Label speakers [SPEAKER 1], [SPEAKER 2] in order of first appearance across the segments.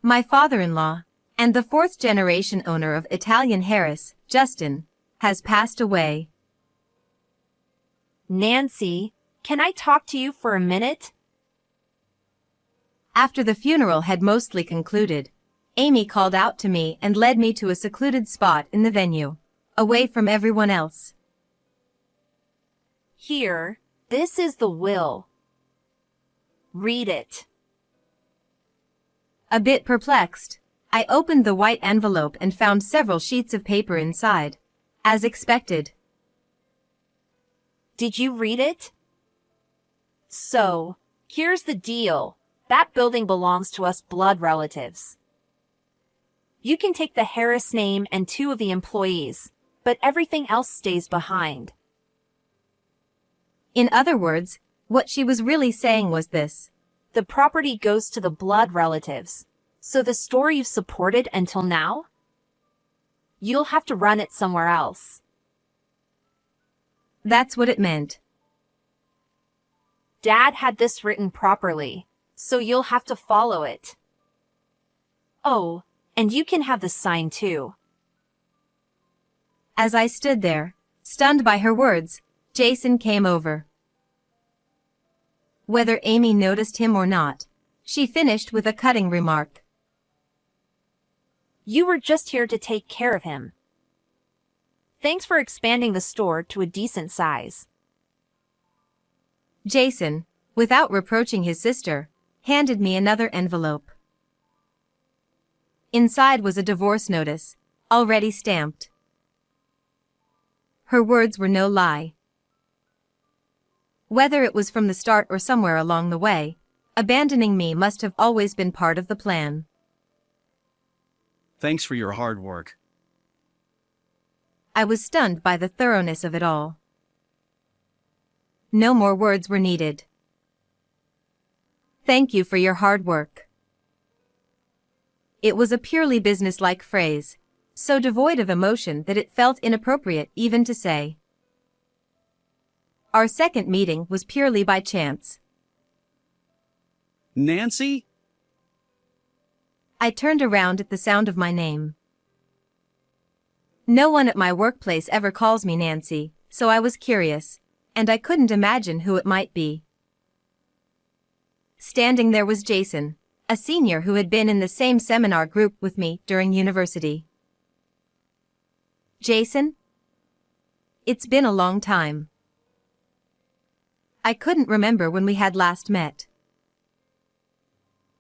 [SPEAKER 1] My father-in-law, and the fourth-generation owner of Italian Harris, Justin, has passed away.
[SPEAKER 2] Nancy, can I talk to you for a minute?
[SPEAKER 1] After the funeral had mostly concluded, Amy called out to me and led me to a secluded spot in the venue, away from everyone else.
[SPEAKER 2] Here, this is the will. Read it.
[SPEAKER 1] A bit perplexed, I opened the white envelope and found several sheets of paper inside, as expected.
[SPEAKER 2] Did you read it? So, here's the deal. That building belongs to us blood relatives. You can take the Harris name and 2 of the employees, but everything else stays behind.
[SPEAKER 1] In other words, what she was really saying was this.
[SPEAKER 2] The property goes to the blood relatives. So the store you've supported until now? You'll have to run it somewhere else.
[SPEAKER 1] That's what it meant.
[SPEAKER 2] Dad had this written properly, so you'll have to follow it. Oh, and you can have the sign too.
[SPEAKER 1] As I stood there, stunned by her words, Jason came over. Whether Amy noticed him or not, she finished with a cutting remark.
[SPEAKER 2] You were just here to take care of him. Thanks for expanding the store to a decent size.
[SPEAKER 1] Jason, without reproaching his sister, handed me another envelope. Inside was a divorce notice, already stamped. Her words were no lie. Whether it was from the start or somewhere along the way, abandoning me must have always been part of the plan.
[SPEAKER 3] Thanks for your hard work.
[SPEAKER 1] I was stunned by the thoroughness of it all. No more words were needed. Thank you for your hard work. It was a purely businesslike phrase, so devoid of emotion that it felt inappropriate even to say. Our second meeting was purely by chance.
[SPEAKER 3] Nancy?
[SPEAKER 1] I turned around at the sound of my name. No one at my workplace ever calls me Nancy, so I was curious, and I couldn't imagine who it might be. Standing there was Jason, a senior who had been in the same seminar group with me during university. Jason? It's been a long time. I couldn't remember when we had last met.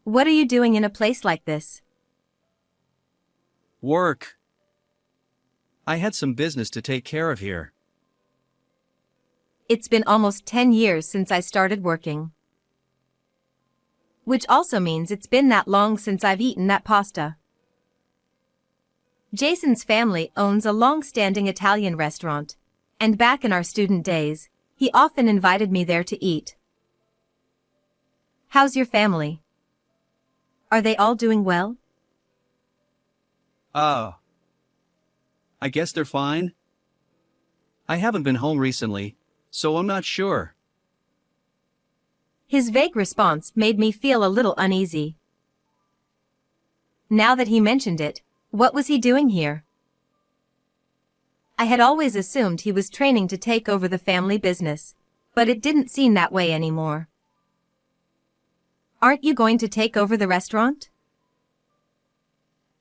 [SPEAKER 1] What are you doing in a place like this?
[SPEAKER 3] Work. I had some business to take care of here.
[SPEAKER 1] It's been almost 10 years since I started working. Which also means it's been that long since I've eaten that pasta. Jason's family owns a long-standing Italian restaurant, and back in our student days, he often invited me there to eat. How's your family? Are they all doing well?
[SPEAKER 3] I guess they're fine. I haven't been home recently, so I'm not sure.
[SPEAKER 1] His vague response made me feel a little uneasy. Now that he mentioned it, what was he doing here? I had always assumed he was training to take over the family business, but it didn't seem that way anymore. Aren't you going to take over the restaurant?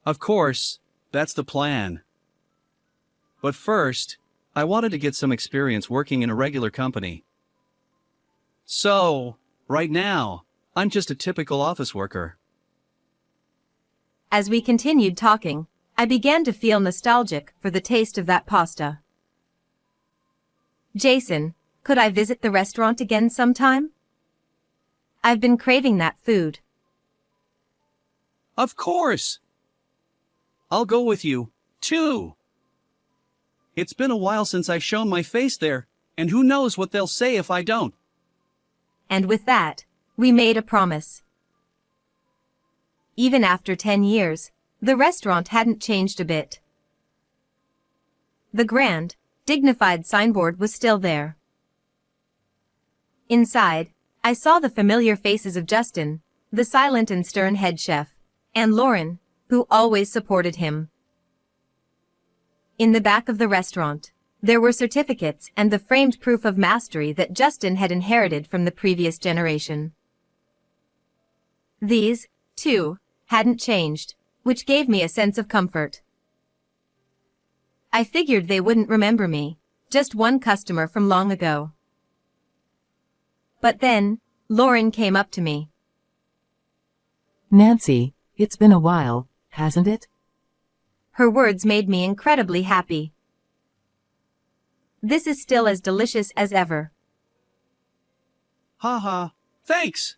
[SPEAKER 3] Of course, that's the plan. But first, I wanted to get some experience working in a regular company. So, right now, I'm just a typical office worker.
[SPEAKER 1] As we continued talking, I began to feel nostalgic for the taste of that pasta. Jason, could I visit the restaurant again sometime? I've been craving that food.
[SPEAKER 3] Of course! I'll go with you, too. It's been a while since I've shown my face there, and who knows what they'll say if I don't.
[SPEAKER 1] And with that, we made a promise. Even after 10 years, the restaurant hadn't changed a bit. The grand, dignified signboard was still there. Inside, I saw the familiar faces of Justin, the silent and stern head chef, and Lauren, who always supported him. In the back of the restaurant, there were certificates and the framed proof of mastery that Justin had inherited from the previous generation. These, too, hadn't changed, which gave me a sense of comfort. I figured they wouldn't remember me, just one customer from long ago. But then, Lauren came up to me.
[SPEAKER 4] Nancy, it's been a while, hasn't it?
[SPEAKER 1] Her words made me incredibly happy. This is still as delicious as ever.
[SPEAKER 3] Haha, thanks.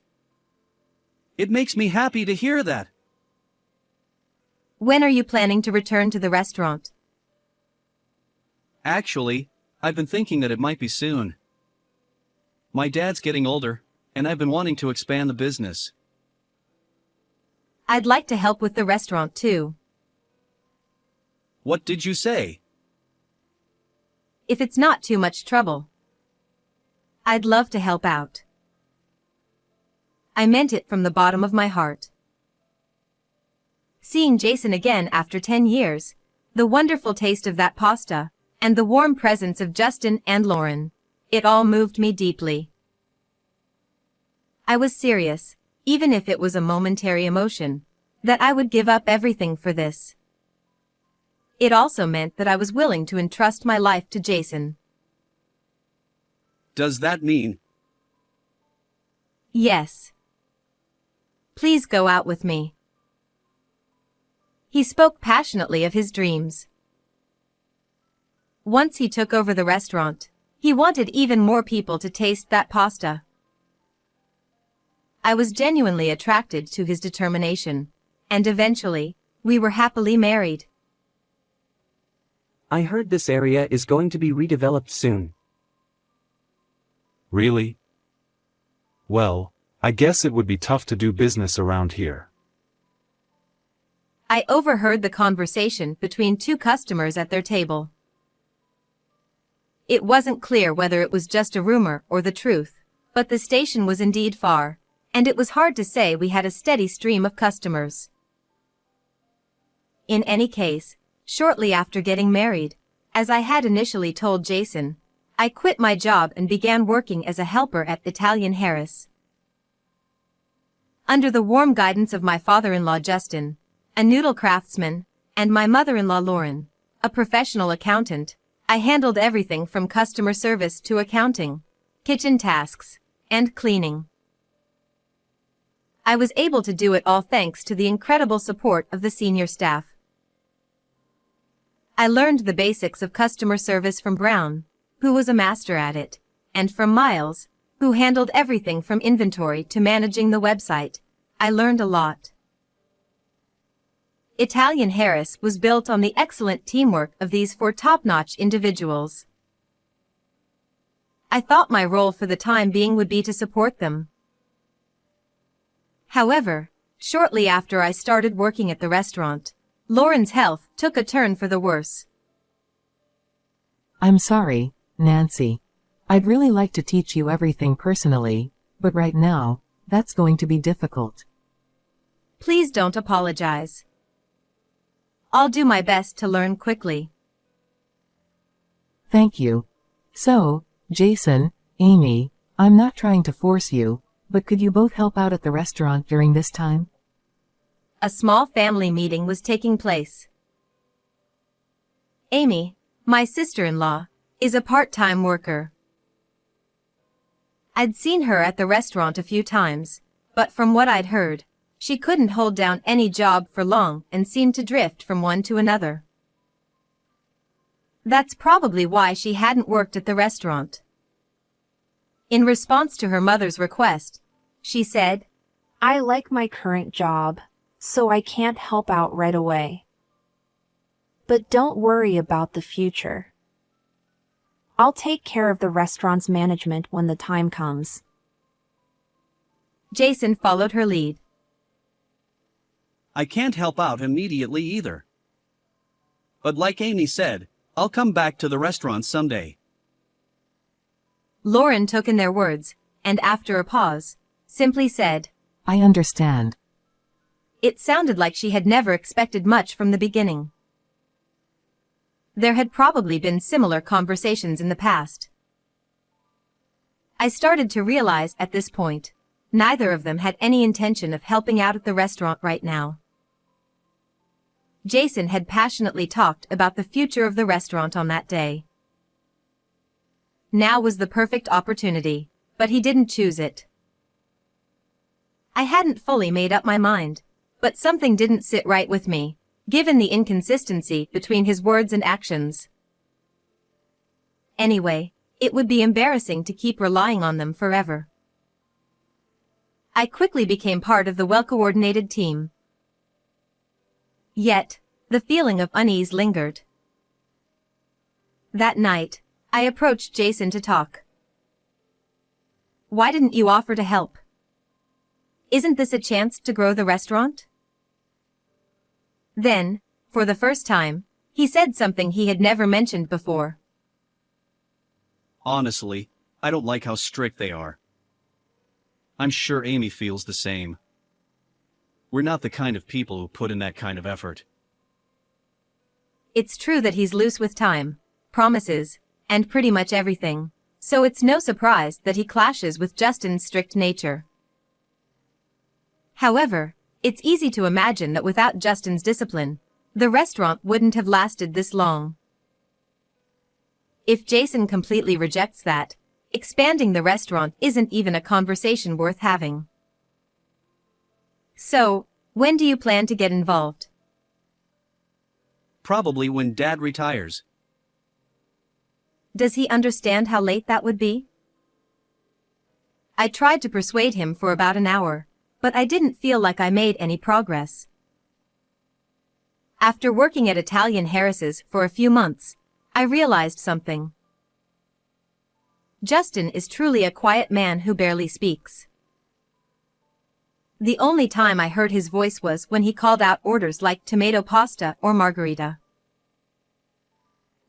[SPEAKER 3] It makes me happy to hear that.
[SPEAKER 1] When are you planning to return to the restaurant?
[SPEAKER 3] Actually, I've been thinking that it might be soon. My dad's getting older, and I've been wanting to expand the business.
[SPEAKER 1] I'd like to help with the restaurant too.
[SPEAKER 3] What did you say?
[SPEAKER 1] If it's not too much trouble. I'd love to help out. I meant it from the bottom of my heart. Seeing Jason again after 10 years, the wonderful taste of that pasta, and the warm presence of Justin and Lauren, it all moved me deeply. I was serious, even if it was a momentary emotion, that I would give up everything for this. It also meant that I was willing to entrust my life to Jason.
[SPEAKER 3] Does that mean?
[SPEAKER 1] Yes. Please go out with me. He spoke passionately of his dreams. Once he took over the restaurant, he wanted even more people to taste that pasta. I was genuinely attracted to his determination, and eventually, we were happily married.
[SPEAKER 5] I heard this area is going to be redeveloped soon.
[SPEAKER 6] Really? Well, I guess it would be tough to do business around here.
[SPEAKER 1] I overheard the conversation between two customers at their table. It wasn't clear whether it was just a rumor or the truth, but the station was indeed far, and it was hard to say we had a steady stream of customers. In any case, shortly after getting married, as I had initially told Jason, I quit my job and began working as a helper at Italian Harris. Under the warm guidance of my father-in-law Justin, a noodle craftsman, and my mother-in-law Lauren, a professional accountant, I handled everything from customer service to accounting, kitchen tasks, and cleaning. I was able to do it all thanks to the incredible support of the senior staff. I learned the basics of customer service from Brown, who was a master at it, and from Miles, who handled everything from inventory to managing the website. I learned a lot. Italian Harris was built on the excellent teamwork of these four top-notch individuals. I thought my role for the time being would be to support them. However, shortly after I started working at the restaurant, Lauren's health took a turn for the worse.
[SPEAKER 4] I'm sorry, Nancy. I'd really like to teach you everything personally, but right now, that's going to be difficult.
[SPEAKER 1] Please don't apologize. I'll do my best to learn quickly.
[SPEAKER 4] Thank you. So, Jason, Amy, I'm not trying to force you, but could you both help out at the restaurant during this time?
[SPEAKER 1] A small family meeting was taking place. Amy, my sister-in-law, is a part-time worker. I'd seen her at the restaurant a few times, but from what I'd heard, she couldn't hold down any job for long and seemed to drift from one to another. That's probably why she hadn't worked at the restaurant. In response to her mother's request, she said,
[SPEAKER 2] I like my current job, so I can't help out right away. But don't worry about the future. I'll take care of the restaurant's management when the time comes.
[SPEAKER 1] Jason followed her lead.
[SPEAKER 3] I can't help out immediately either. But like Amy said, I'll come back to the restaurant someday.
[SPEAKER 1] Lauren took in their words, and after a pause, simply said,
[SPEAKER 4] I understand.
[SPEAKER 1] It sounded like she had never expected much from the beginning. There had probably been similar conversations in the past. I started to realize at this point, neither of them had any intention of helping out at the restaurant right now. Jason had passionately talked about the future of the restaurant on that day. Now was the perfect opportunity, but he didn't choose it. I hadn't fully made up my mind, but something didn't sit right with me, given the inconsistency between his words and actions. Anyway, it would be embarrassing to keep relying on them forever. I quickly became part of the well-coordinated team. Yet, the feeling of unease lingered. That night, I approached Jason to talk. Why didn't you offer to help? Isn't this a chance to grow the restaurant? Then, for the first time, he said something he had never mentioned before.
[SPEAKER 3] Honestly, I don't like how strict they are. I'm sure Amy feels the same. We're not the kind of people who put in that kind of effort.
[SPEAKER 1] It's true that he's loose with time, promises, and pretty much everything, so it's no surprise that he clashes with Justin's strict nature. However, it's easy to imagine that without Justin's discipline, the restaurant wouldn't have lasted this long. If Jason completely rejects that, expanding the restaurant isn't even a conversation worth having. So, when do you plan to get involved?
[SPEAKER 3] Probably when Dad retires.
[SPEAKER 1] Does he understand how late that would be? I tried to persuade him for about an hour, but I didn't feel like I made any progress. After working at Italian Harris's for a few months, I realized something. Justin is truly a quiet man who barely speaks. The only time I heard his voice was when he called out orders like tomato pasta or margarita.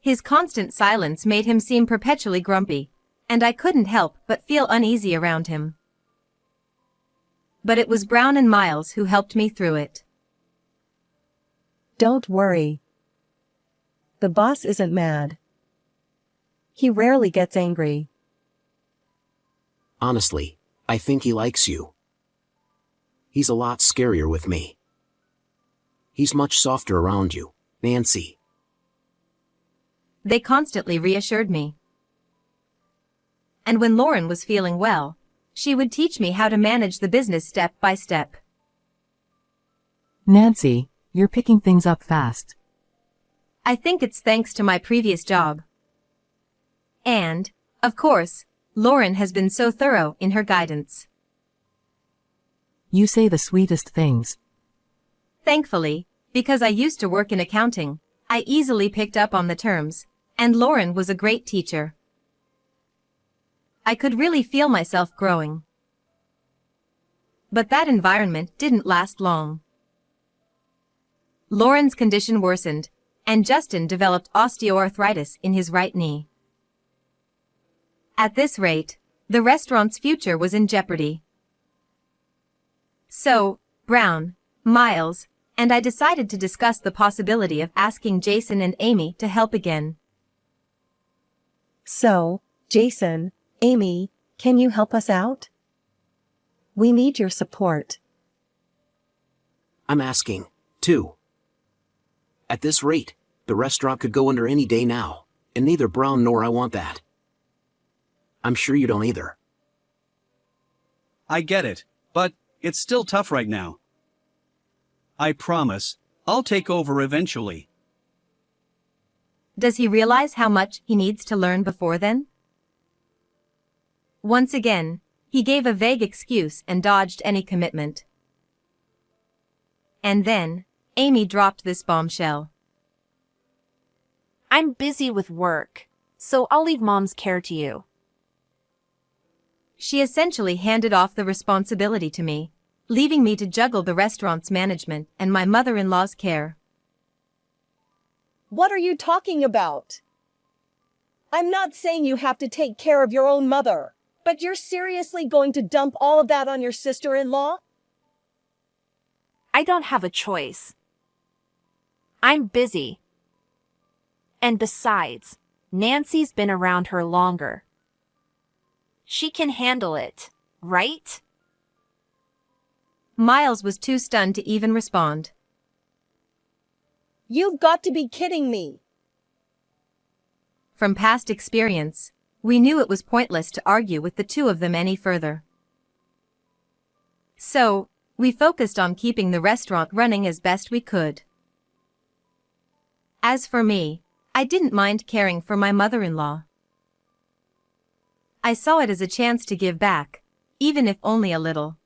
[SPEAKER 1] His constant silence made him seem perpetually grumpy, and I couldn't help but feel uneasy around him. But it was Brown and Miles who helped me through it.
[SPEAKER 7] Don't worry. The boss isn't mad. He rarely gets angry.
[SPEAKER 8] Honestly, I think he likes you. He's a lot scarier with me. He's much softer around you, Nancy.
[SPEAKER 1] They constantly reassured me. And when Lauren was feeling well, she would teach me how to manage the business step by step.
[SPEAKER 4] Nancy, you're picking things up fast.
[SPEAKER 1] I think it's thanks to my previous job. And, of course, Lauren has been so thorough in her guidance.
[SPEAKER 4] You say the sweetest things.
[SPEAKER 1] Thankfully, because I used to work in accounting, I easily picked up on the terms, and Lauren was a great teacher. I could really feel myself growing. But that environment didn't last long. Lauren's condition worsened, and Justin developed osteoarthritis in his right knee. At this rate, the restaurant's future was in jeopardy. So, Brown, Miles, and I decided to discuss the possibility of asking Jason and Amy to help again.
[SPEAKER 7] So, Jason, Amy, can you help us out? We need your support.
[SPEAKER 8] I'm asking, too. At this rate, the restaurant could go under any day now, and neither Brown nor I want that. I'm sure you don't either.
[SPEAKER 3] I get it, but it's still tough right now. I promise, I'll take over eventually.
[SPEAKER 1] Does he realize how much he needs to learn before then? Once again, he gave a vague excuse and dodged any commitment. And then, Amy dropped this bombshell.
[SPEAKER 2] I'm busy with work, so I'll leave Mom's care to you.
[SPEAKER 1] She essentially handed off the responsibility to me, leaving me to juggle the restaurant's management and my mother-in-law's care.
[SPEAKER 9] What are you talking about? I'm not saying you have to take care of your own mother, but you're seriously going to dump all of that on your sister-in-law?
[SPEAKER 2] I don't have a choice. I'm busy. And besides, Nancy's been around her longer. She can handle it, right?
[SPEAKER 1] Miles was too stunned to even respond.
[SPEAKER 9] You've got to be kidding me.
[SPEAKER 1] From past experience, we knew it was pointless to argue with the two of them any further. So, we focused on keeping the restaurant running as best we could. As for me, I didn't mind caring for my mother-in-law. I saw it as a chance to give back, even if only a little.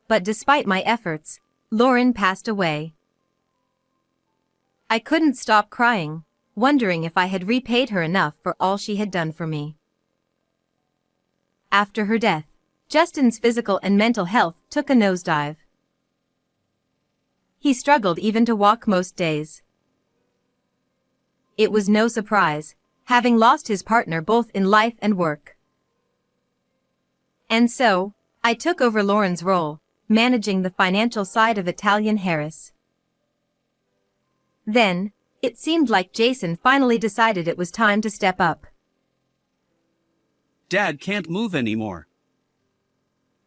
[SPEAKER 1] But despite my efforts, Lauren passed away. I couldn't stop crying, wondering if I had repaid her enough for all she had done for me. After her death, Justin's physical and mental health took a nosedive. He struggled even to walk most days. It was no surprise, having lost his partner both in life and work. And so, I took over Lauren's role, managing the financial side of Italian Harris. Then, it seemed like Jason finally decided it was time to step up.
[SPEAKER 3] Dad can't move anymore.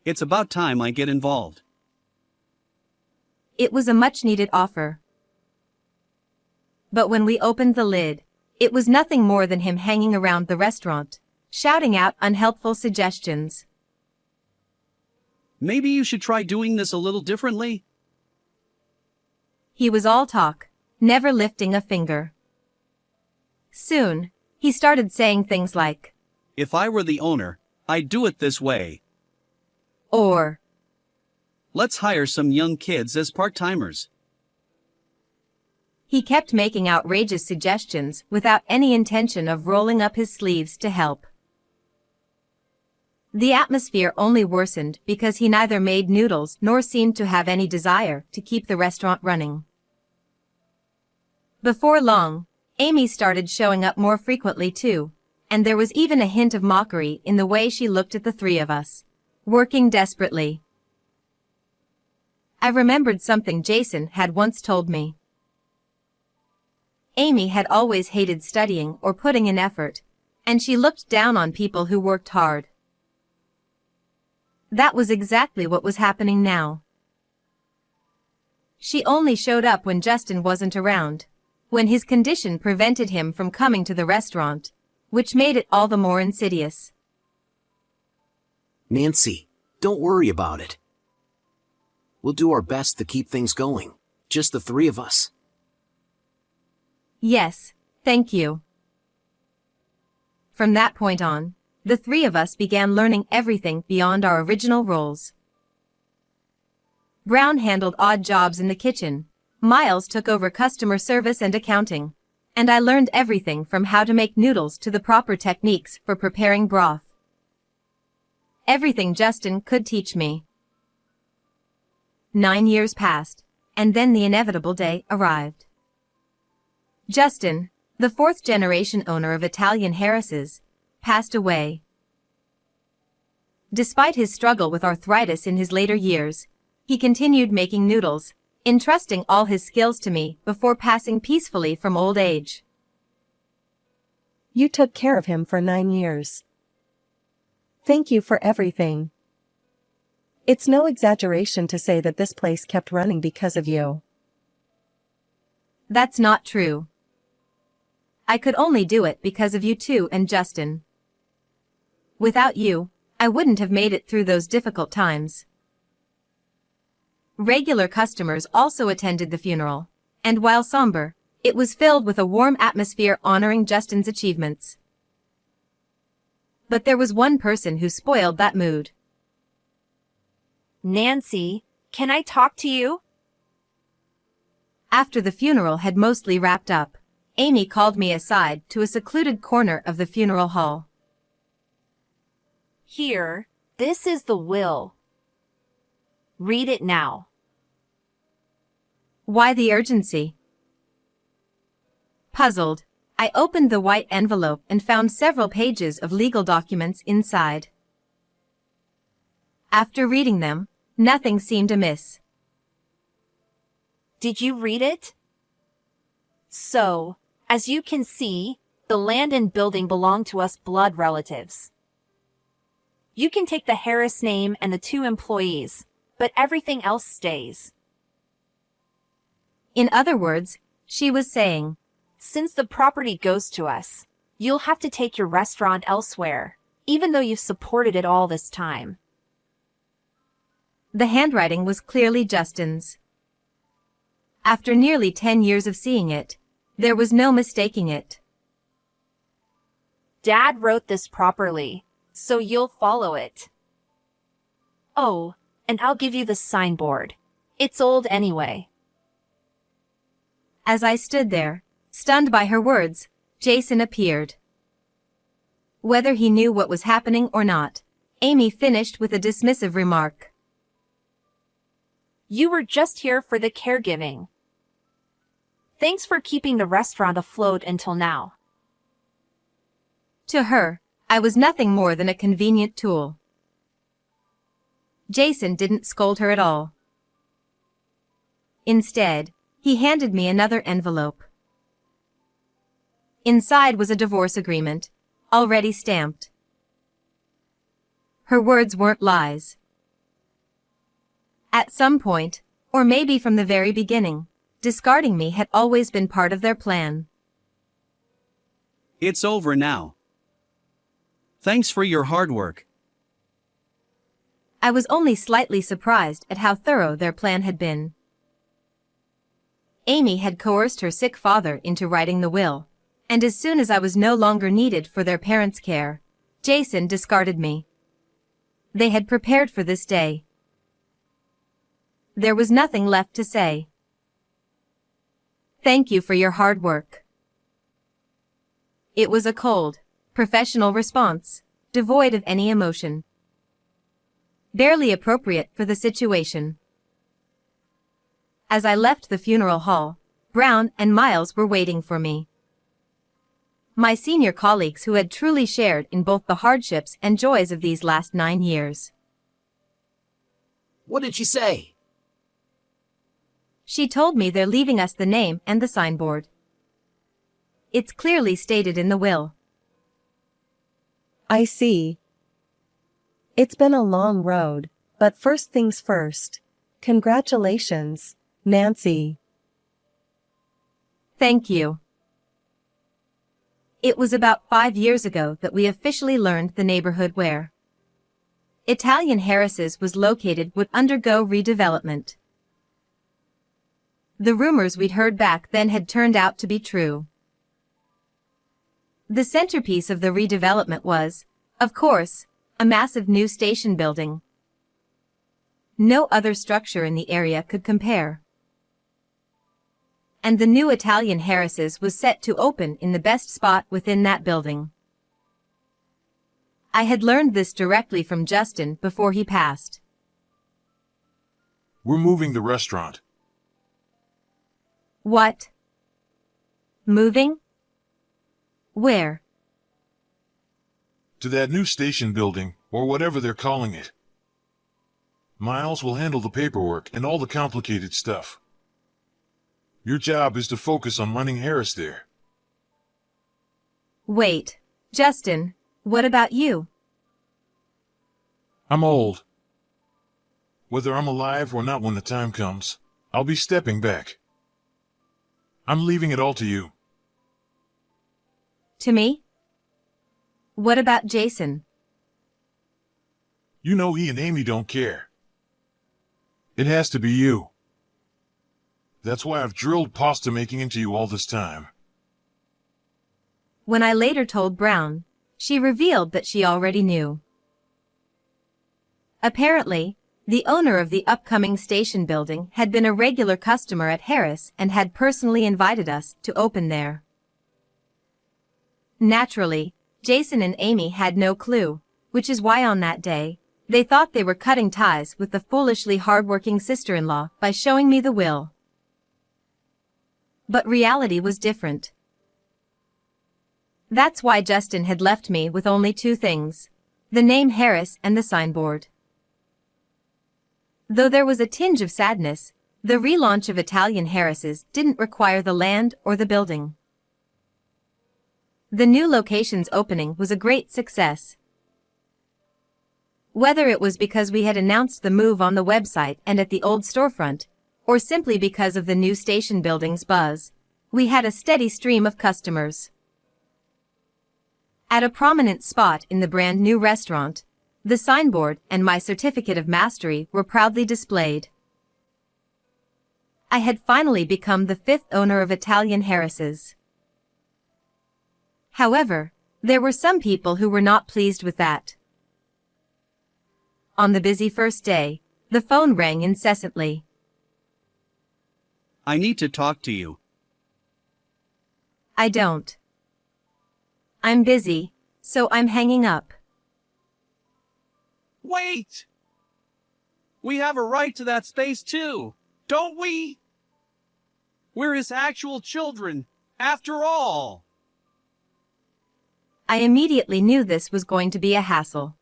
[SPEAKER 3] It's about time I get involved.
[SPEAKER 1] It was a much-needed offer. But when we opened the lid, it was nothing more than him hanging around the restaurant, shouting out unhelpful suggestions.
[SPEAKER 3] Maybe you should try doing this a little differently?
[SPEAKER 1] He was all talk, never lifting a finger. Soon, he started saying things like,
[SPEAKER 3] If I were the owner, I'd do it this way.
[SPEAKER 1] or,
[SPEAKER 3] Let's hire some young kids as part-timers.
[SPEAKER 1] he kept making outrageous suggestions without any intention of rolling up his sleeves to help. The atmosphere only worsened because he neither made noodles nor seemed to have any desire to keep the restaurant running. Before long, Amy started showing up more frequently too, and there was even a hint of mockery in the way she looked at the three of us, working desperately. I remembered something Jason had once told me. Amy had always hated studying or putting in effort, and she looked down on people who worked hard. That was exactly what was happening now. She only showed up when Justin wasn't around, when his condition prevented him from coming to the restaurant, which made it all the more insidious.
[SPEAKER 8] Nancy, don't worry about it. We'll do our best to keep things going. Just the three of us.
[SPEAKER 1] Yes, thank you. From that point on, the three of us began learning everything beyond our original roles. Brown handled odd jobs in the kitchen, Miles took over customer service and accounting, and I learned everything from how to make noodles to the proper techniques for preparing broth. Everything Justin could teach me. 9 years passed, and then the inevitable day arrived. Justin, the fourth-generation owner of Italian Harris's, passed away. Despite his struggle with arthritis in his later years, he continued making noodles, entrusting all his skills to me before passing peacefully from old age.
[SPEAKER 7] You took care of him for 9 years. Thank you for everything. It's no exaggeration to say that this place kept running because of you.
[SPEAKER 1] That's not true. I could only do it because of you two and Justin. Without you, I wouldn't have made it through those difficult times. Regular customers also attended the funeral, and while somber, it was filled with a warm atmosphere honoring Justin's achievements. But there was one person who spoiled that mood.
[SPEAKER 2] Nancy, can I talk to you?
[SPEAKER 1] After the funeral had mostly wrapped up, Amy called me aside to a secluded corner of the funeral hall.
[SPEAKER 2] Here, this is the will. Read it now.
[SPEAKER 1] Why the urgency? Puzzled, I opened the white envelope and found several pages of legal documents inside. After reading them, nothing seemed amiss,
[SPEAKER 2] Did you read it? So, as you can see, the land and building belong to us blood relatives. You can take the Harris name and the 2 employees, but everything else stays.
[SPEAKER 1] In other words, she was saying,
[SPEAKER 2] Since the property goes to us, you'll have to take your restaurant elsewhere, even though you've supported it all this time.
[SPEAKER 1] the handwriting was clearly Justin's. After nearly 10 years of seeing it, there was no mistaking it.
[SPEAKER 2] Dad wrote this properly, so you'll follow it. Oh, and I'll give you the signboard. It's old anyway.
[SPEAKER 1] As I stood there, stunned by her words, Jason appeared. Whether he knew what was happening or not, Amy finished with a dismissive remark.
[SPEAKER 2] You were just here for the caregiving. Thanks for keeping the restaurant afloat until now.
[SPEAKER 1] To her, I was nothing more than a convenient tool. Jason didn't scold her at all. Instead, he handed me another envelope. Inside was a divorce agreement, already stamped. Her words weren't lies. At some point, or maybe from the very beginning, discarding me had always been part of their plan.
[SPEAKER 3] It's over now. Thanks for your hard work.
[SPEAKER 1] I was only slightly surprised at how thorough their plan had been. Amy had coerced her sick father into writing the will, and as soon as I was no longer needed for their parents' care, Jason discarded me. They had prepared for this day. There was nothing left to say. Thank you for your hard work. It was a cold, professional response, devoid of any emotion. Barely appropriate for the situation. As I left the funeral hall, Brown and Miles were waiting for me. My senior colleagues who had truly shared in both the hardships and joys of these last 9 years.
[SPEAKER 8] What did she say?
[SPEAKER 1] She told me they're leaving us the name and the signboard. It's clearly stated in the will.
[SPEAKER 7] I see. It's been a long road, but first things first. Congratulations, Nancy.
[SPEAKER 1] Thank you. It was about 5 years ago that we officially learned the neighborhood where Italian Harris's was located would undergo redevelopment. The rumors we'd heard back then had turned out to be true. The centerpiece of the redevelopment was, of course, a massive new station building. No other structure in the area could compare. And the new Italian Harris's was set to open in the best spot within that building. I had learned this directly from Justin before he passed.
[SPEAKER 6] We're moving the restaurant.
[SPEAKER 1] What? Moving? Where?
[SPEAKER 6] To that new station building, or whatever they're calling it. Miles will handle the paperwork and all the complicated stuff. Your job is to focus on running Harris there.
[SPEAKER 1] Wait, Justin, what about you?
[SPEAKER 6] I'm old. Whether I'm alive or not when the time comes, I'll be stepping back. I'm leaving it all to you.
[SPEAKER 1] To me? What about Jason?
[SPEAKER 6] You know he and Amy don't care. It has to be you. That's why I've drilled pasta making into you all this time.
[SPEAKER 1] When I later told Brown, she revealed that she already knew. Apparently, the owner of the upcoming station building had been a regular customer at Harris and had personally invited us to open there. Naturally, Jason and Amy had no clue, which is why on that day, they thought they were cutting ties with the foolishly hardworking sister-in-law by showing me the will. But reality was different. That's why Justin had left me with only 2 things: the name Harris and the signboard. Though there was a tinge of sadness, The relaunch of Italian Harris's didn't require the land or the building. The new location's opening was a great success. Whether it was because we had announced the move on the website and at the old storefront, or simply because of the new station building's buzz, we had a steady stream of customers. At a prominent spot in the brand new restaurant, the signboard and my certificate of mastery were proudly displayed. I had finally become the 5th owner of Italian Harris's. However, there were some people who were not pleased with that. On the busy first day, the phone rang incessantly.
[SPEAKER 3] I need to talk to you.
[SPEAKER 1] I don't. I'm busy, so I'm hanging up.
[SPEAKER 3] Wait! We have a right to that space too, don't we? We're his actual children, after all.
[SPEAKER 1] I immediately knew this was going to be a hassle.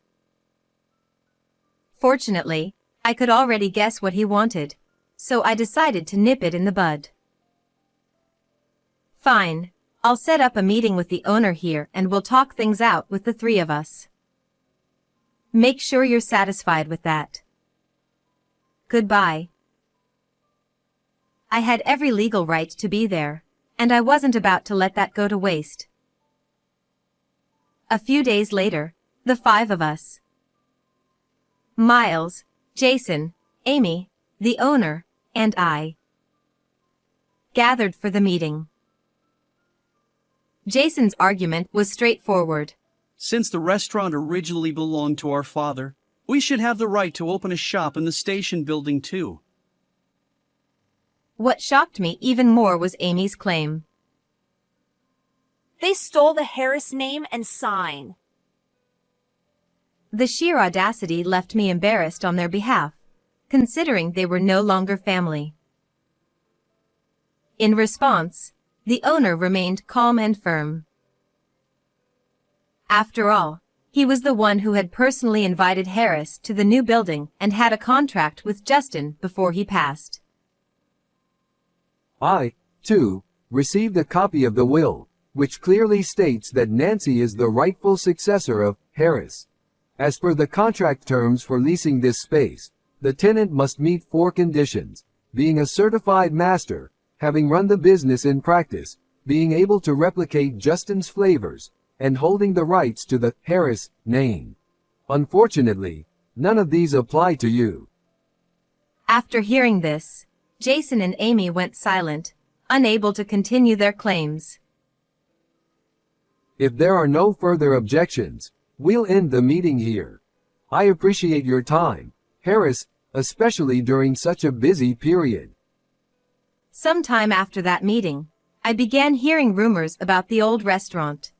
[SPEAKER 1] Fortunately, I could already guess what he wanted, so I decided to nip it in the bud. Fine, I'll set up a meeting with the owner here and we'll talk things out with the 3 of us. Make sure you're satisfied with that. Goodbye. I had every legal right to be there, and I wasn't about to let that go to waste. A few days later, the 5 of us, Miles, Jason, Amy, the owner, and I, gathered for the meeting. Jason's argument was straightforward.
[SPEAKER 3] Since the restaurant originally belonged to our father, we should have the right to open a shop in the station building too.
[SPEAKER 1] What shocked me even more was Amy's claim.
[SPEAKER 2] They stole the Harris name and sign.
[SPEAKER 1] The sheer audacity left me embarrassed on their behalf, considering they were no longer family. In response, the owner remained calm and firm. After all, he was the one who had personally invited Harris to the new building and had a contract with Justin before he passed.
[SPEAKER 10] I, too, received a copy of the will, which clearly states that Nancy is the rightful successor of Harris. As per the contract terms for leasing this space, the tenant must meet 4 conditions: being a certified master, having run the business in practice, being able to replicate Justin's flavors, and holding the rights to the Harris name. Unfortunately, none of these apply to you.
[SPEAKER 1] After hearing this, Jason and Amy went silent, unable to continue their claims.
[SPEAKER 10] If there are no further objections, we'll end the meeting here. I appreciate your time, Harris, especially during such a busy period.
[SPEAKER 1] Sometime after that meeting, I began hearing rumors about the old restaurant.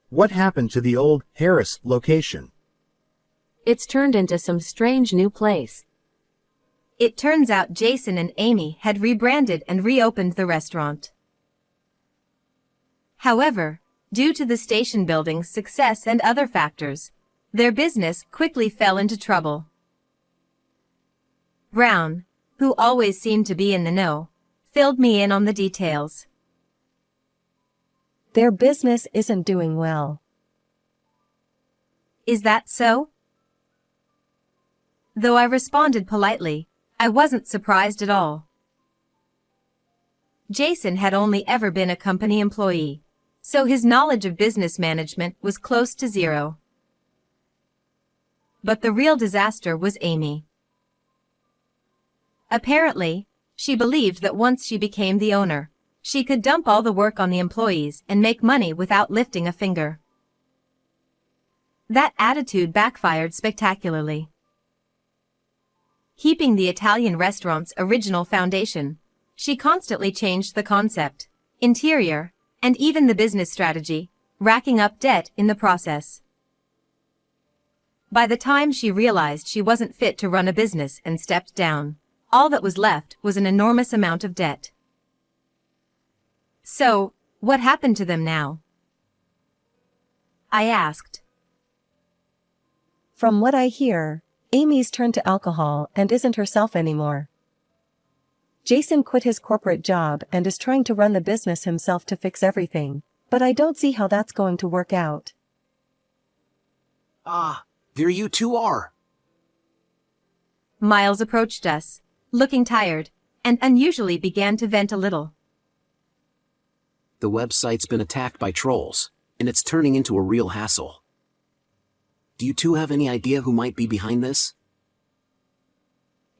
[SPEAKER 11] What happened to the old Harris location?
[SPEAKER 12] It's turned into some strange new place.
[SPEAKER 1] It turns out Jason and Amy had rebranded and reopened the restaurant. However, due to the station building's success and other factors, their business quickly fell into trouble. Brown, who always seemed to be in the know, filled me in on the details.
[SPEAKER 7] Their business isn't doing well.
[SPEAKER 1] Is that so? Though I responded politely, I wasn't surprised at all. Jason had only ever been a company employee, so his knowledge of business management was close to zero. But the real disaster was Amy. Apparently, she believed that once she became the owner, she could dump all the work on the employees and make money without lifting a finger. That attitude backfired spectacularly. Keeping the Italian restaurant's original foundation, she constantly changed the concept, interior, and even the business strategy, racking up debt in the process. By the time she realized she wasn't fit to run a business and stepped down, all that was left was an enormous amount of debt. So, what happened to them now? I asked.
[SPEAKER 7] From what I hear, Amy's turned to alcohol and isn't herself anymore. Jason quit his corporate job and is trying to run the business himself to fix everything, but I don't see how that's going to work out.
[SPEAKER 8] There you two are.
[SPEAKER 1] Miles approached us, looking tired, and unusually began to vent a little.
[SPEAKER 8] The website's been attacked by trolls, and it's turning into a real hassle. Do you two have any idea who might be behind this?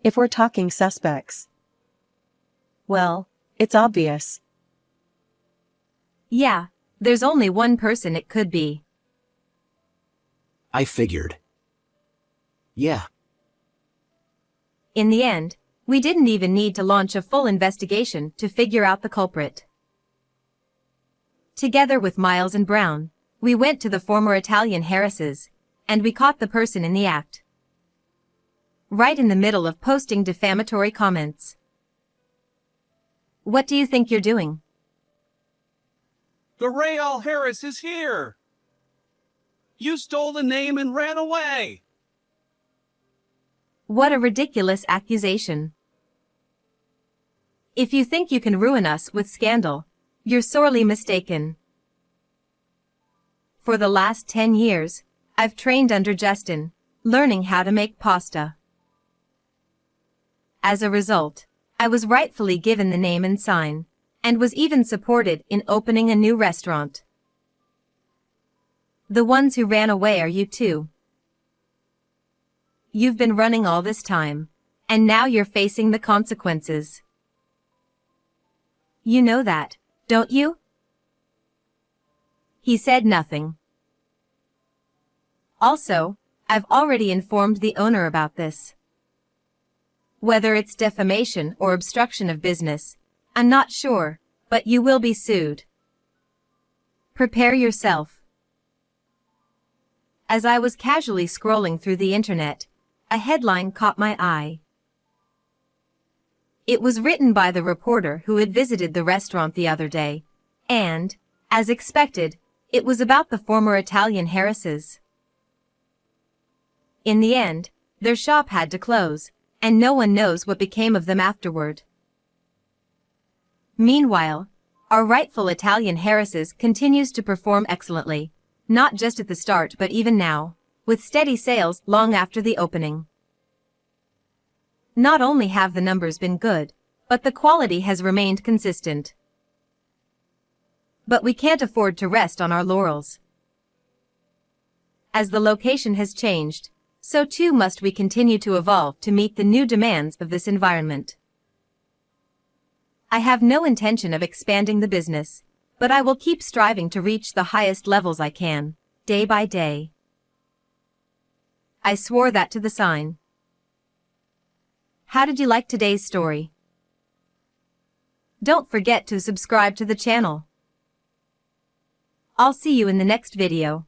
[SPEAKER 7] If we're talking suspects. Well, it's obvious.
[SPEAKER 1] Yeah, there's only one person it could be.
[SPEAKER 8] I figured. Yeah.
[SPEAKER 1] In the end, we didn't even need to launch a full investigation to figure out the culprit. Together with Miles and Brown, we went to the former Italian Harris's, and we caught the person in the act. Right in the middle of posting defamatory comments. What do you think you're doing?
[SPEAKER 3] The Real Harris is here! You stole the name and ran away!
[SPEAKER 1] What a ridiculous accusation. If you think you can ruin us with scandal, you're sorely mistaken. For the last 10 years, I've trained under Justin, learning how to make pasta. As a result, I was rightfully given the name and sign, and was even supported in opening a new restaurant. The ones who ran away are you two. You've been running all this time, and now you're facing the consequences. You know that, don't you? He said nothing. Also, I've already informed the owner about this. Whether it's defamation or obstruction of business, I'm not sure, but you will be sued. Prepare yourself. As I was casually scrolling through the internet, a headline caught my eye. It was written by the reporter who had visited the restaurant the other day, and, as expected, it was about the former Italian Harris's. In the end, their shop had to close, and no one knows what became of them afterward. Meanwhile, our rightful Italian Harris's continues to perform excellently, not just at the start but even now, with steady sales long after the opening. Not only have the numbers been good, but the quality has remained consistent. But we can't afford to rest on our laurels. As the location has changed, so too must we continue to evolve to meet the new demands of this environment. I have no intention of expanding the business, but I will keep striving to reach the highest levels I can, day by day. I swore that to the sign. How did you like today's story? Don't forget to subscribe to the channel. I'll see you in the next video.